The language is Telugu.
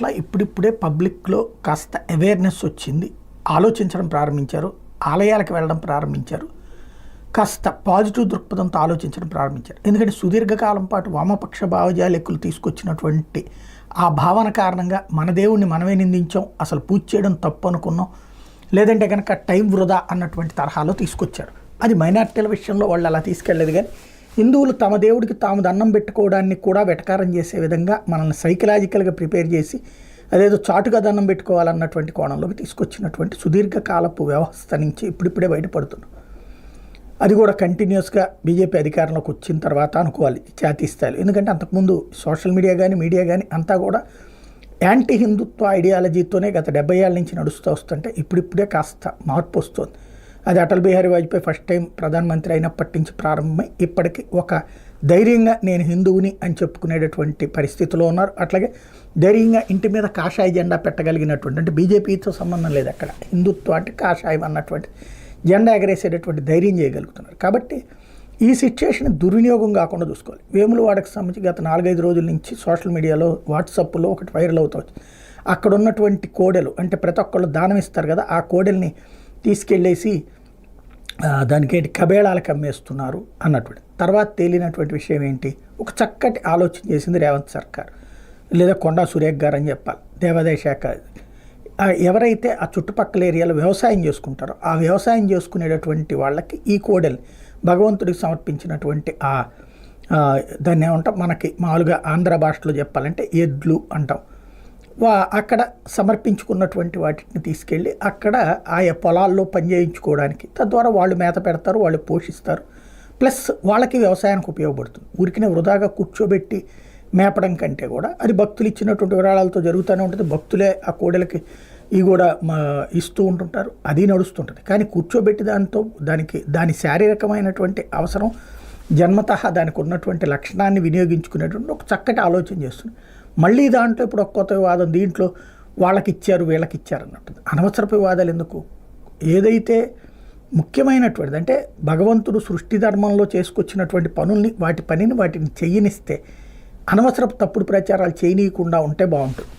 పట్ల ఇప్పుడిప్పుడే పబ్లిక్లో కాస్త అవేర్నెస్ వచ్చింది, ఆలోచించడం ప్రారంభించారు, ఆలయాలకు వెళ్ళడం ప్రారంభించారు, కాస్త పాజిటివ్ దృక్పథంతో ఆలోచించడం ప్రారంభించారు. ఎందుకంటే సుదీర్ఘకాలం పాటు వామపక్ష భావజాలకులు తీసుకొచ్చినటువంటి ఆ భావన కారణంగా మన దేవుణ్ణి మనమే నిందించాం, అసలు పూజ చేయడం తప్పు అనుకున్నాం, లేదంటే కనుక టైం వృధా అన్నటువంటి తరహాలో తీసుకొచ్చారు. అది మైనార్టీల విషయంలో వాళ్ళు అలా తీసుకెళ్ళలేదు. కానీ హిందువులు తమ దేవుడికి తాము దండం పెట్టుకోవడాన్ని కూడా వెటకారం చేసే విధంగా మనల్ని సైకలాజికల్గా ప్రిపేర్ చేసి అదేదో చాటుగా దండం పెట్టుకోవాలన్నటువంటి కోణంలోకి తీసుకొచ్చినటువంటి సుదీర్ఘకాలపు వ్యవస్థ నుంచి ఇప్పుడిప్పుడే బయటపడుతున్నాం. అది కూడా కంటిన్యూస్గా బీజేపీ అధికారంలోకి వచ్చిన తర్వాత అనుకోవాలి జాతీయ స్థాయిలో. ఎందుకంటే అంతకుముందు సోషల్ మీడియా కానీ అంతా కూడా యాంటీ హిందుత్వ ఐడియాలజీతోనే గత 70 ఏళ్ళ నుంచి నడుస్తూ వస్తుంటే ఇప్పుడిప్పుడే కాస్త మార్పు వస్తుంది. అది అటల్ బిహారీ వాజ్పేయి ఫస్ట్ టైం ప్రధానమంత్రి అయినప్పటి నుంచి ప్రారంభమై ఇప్పటికీ ఒక ధైర్యంగా నేను హిందువుని అని చెప్పుకునేటటువంటి పరిస్థితిలో ఉన్నారు. అట్లాగే ధైర్యంగా ఇంటి మీద కాషాయ జెండా పెట్టగలిగినటువంటి, అంటే బీజేపీతో సంబంధం లేదు అక్కడ, హిందుత్వం అంటే కాషాయం అన్నటువంటి జెండా ఎగరేసేటటువంటి ధైర్యం చేయగలుగుతున్నారు. కాబట్టి ఈ సిచ్యుయేషన్ దుర్వినియోగం కాకుండా చూసుకోవాలి. వేములవాడకు సంబంధించి గత 4-5 రోజుల నుంచి సోషల్ మీడియాలో వాట్సాప్లో ఒకటి వైరల్ అవుతుంది. అక్కడ ఉన్నటువంటి కోడెలు, అంటే ప్రతి ఒక్కళ్ళు దానం ఇస్తారు కదా, ఆ కోడెల్ని తీసుకెళ్ళేసి దానికి ఏంటి కబేళాలకు అమ్మేస్తున్నారు అన్నటువంటి. తర్వాత తేలినటువంటి విషయం ఏంటి, ఒక చక్కటి ఆలోచన చేసింది రేవంత్ సర్కార్, లేదా కొండా సురేఖ్ గారు అని చెప్పాలి, దేవాదాయ శాఖ. ఎవరైతే ఆ చుట్టుపక్కల ఏరియాలో వ్యవసాయం చేసుకుంటారో ఆ వ్యవసాయం చేసుకునేటటువంటి వాళ్ళకి ఈ కోడెలు భగవంతుడికి సమర్పించినటువంటి దాన్ని ఏమంటాం, మనకి మామూలుగా ఆంధ్ర భాషలో చెప్పాలంటే ఎడ్లు అంటాం, అక్కడ సమర్పించుకున్నటువంటి వాటిని తీసుకెళ్ళి అక్కడ ఆయా పొలాల్లో పనిచేయించుకోవడానికి, తద్వారా వాళ్ళు మేత పెడతారు, వాళ్ళు పోషిస్తారు, ప్లస్ వాళ్ళకి వ్యవసాయానికి ఉపయోగపడుతుంది. ఊరికినే వృధాగా కూర్చోబెట్టి మేపడం కంటే కూడా అది భక్తులు ఇచ్చినటువంటి విరాళాలతో జరుగుతూనే ఉంటుంది. భక్తులే ఆ కోడెలకి ఇవి కూడా ఇస్తూ ఉంటుంటారు, అది నడుస్తుంటుంది. కానీ కూర్చోబెట్టి దాని శారీరకమైనటువంటి అవసరం జన్మతః దానికి ఉన్నటువంటి లక్షణాన్ని వినియోగించుకునేటువంటి ఒక చక్కటి ఆలోచన చేస్తుంది. మళ్ళీ దాంట్లో ఇప్పుడు ఒక కొత్త వివాదం, దీంట్లో వాళ్ళకి ఇచ్చారు వీళ్ళకి ఇచ్చారు అన్నట్టు అనవసరపు వివాదాలు ఎందుకు? ఏదైతే ముఖ్యమైనటువంటిది అంటే భగవంతుడు సృష్టి ధర్మంలో చేసుకొచ్చినటువంటి వాటిని చెయ్యనిస్తే అనవసరపు తప్పుడు ప్రచారాలు చేయనీయకుండా ఉంటే బాగుంటుంది.